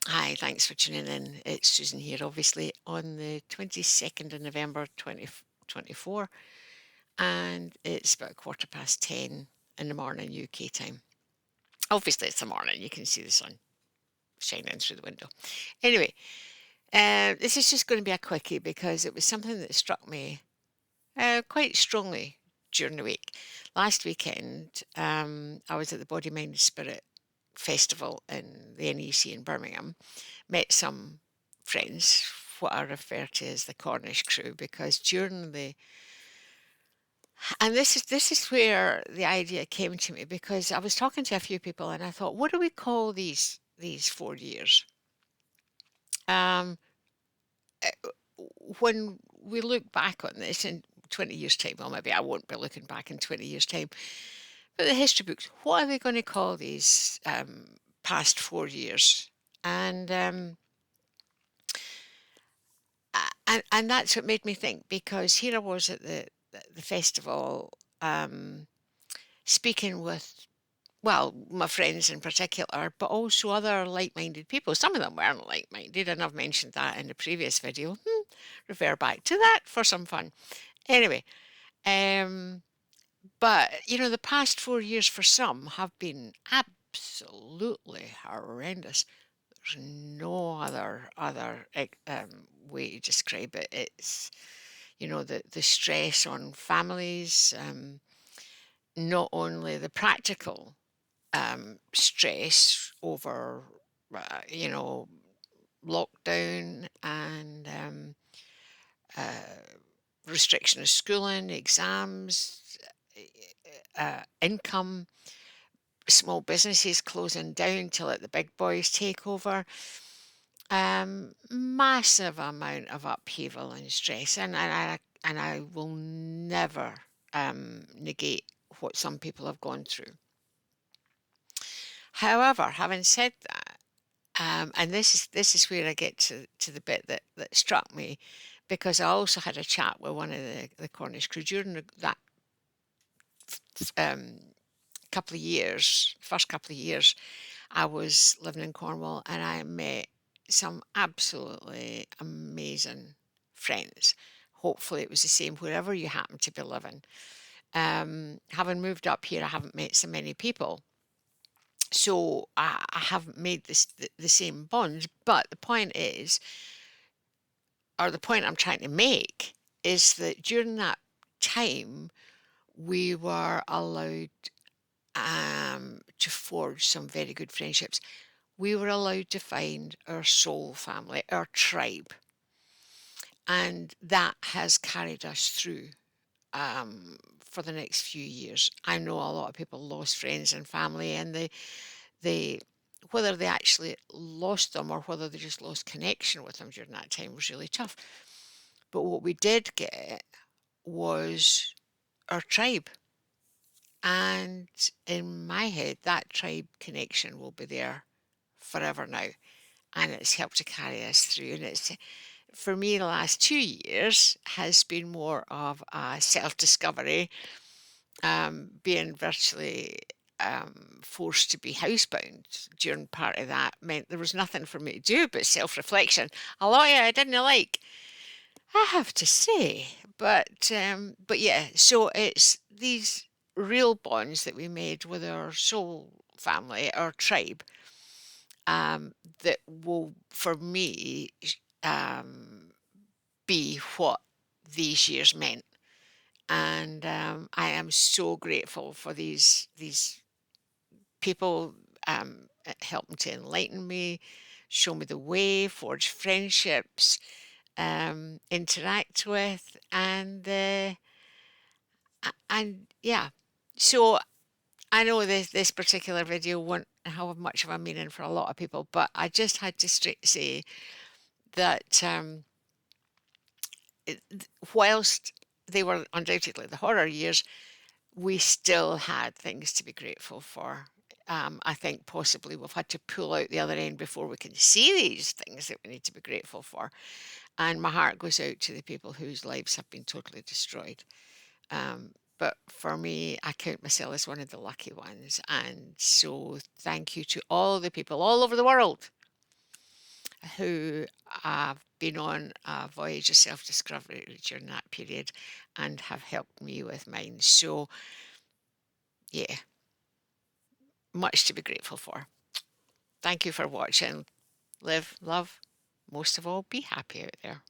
Hi, thanks for tuning in. It's Susan here, obviously, on the 22nd of November 2024, and it's about 10:15 in the morning UK time. Obviously, it's the morning, you can see the sun shining through the window. Anyway, this is just going to be a quickie because it was something that struck me quite strongly during the week. Last weekend, I was at the Body, Mind, and Spirit Festival in the NEC in Birmingham, met some friends, what I refer to as the Cornish crew, because during the and this is where the idea came to me because I was talking to a few people and I thought, what do we call these 4 years? Um, eh, when we look back on this in 20 years' time, well, maybe I won't be looking back in 20 years' time, but the history books, what are they going to call these past 4 years? And and that's what made me think because here I was at the festival, um, speaking with my friends in particular, but also other like-minded people. Some of them weren't like-minded, and I've mentioned that in the previous video. Refer back to that for some fun. Anyway, um, but the past 4 years for some have been absolutely horrendous. There's no other way to describe it. It's the stress on families, not only the practical stress over you know lockdown and restriction of schooling, exams, income, small businesses closing down to let the big boys take over. Massive amount of upheaval and stress, and I will never negate what some people have gone through. However, having said that, and this is where I get to the bit that struck me, because I also had a chat with one of the Cornish crew during that um, first couple of years. I was living in Cornwall and I met some absolutely amazing friends. Hopefully, it was the same wherever you happen to be living. Having moved up here, I haven't met so many people. So I haven't made the same bonds. But the point is, or the point I'm trying to make, is that during that time, we were allowed to forge some very good friendships. We were allowed to find our soul family, our tribe, and that has carried us through for the next few years. I know a lot of people lost friends and family, and they whether they actually lost them or whether they just lost connection with them during that time was really tough. But what we did get was our tribe. And in my head, that tribe connection will be there forever now. And it's helped to carry us through. And it's, for me, the last 2 years has been more of a self discovery, being virtually forced to be housebound during part of that meant there was nothing for me to do but self reflection. A lot of it I didn't like, I have to say. But yeah, so it's these real bonds that we made with our soul family, our tribe, that will, for me, um, be what these years meant. And I am so grateful for these people helping to enlighten me, show me the way, forge friendships, interact with, and yeah. So I know this particular video won't have much of a meaning for a lot of people, but I just had to say that whilst they were undoubtedly the horror years, we still had things to be grateful for. I think possibly we've had to pull out the other end before we can see these things that we need to be grateful for. And my heart goes out to the people whose lives have been totally destroyed. But for me, I count myself as one of the lucky ones. And so thank you to all the people all over the world who have been on a voyage of self-discovery during that period and have helped me with mine. So, yeah, much to be grateful for. Thank you for watching. Live, love, most of all, be happy out there.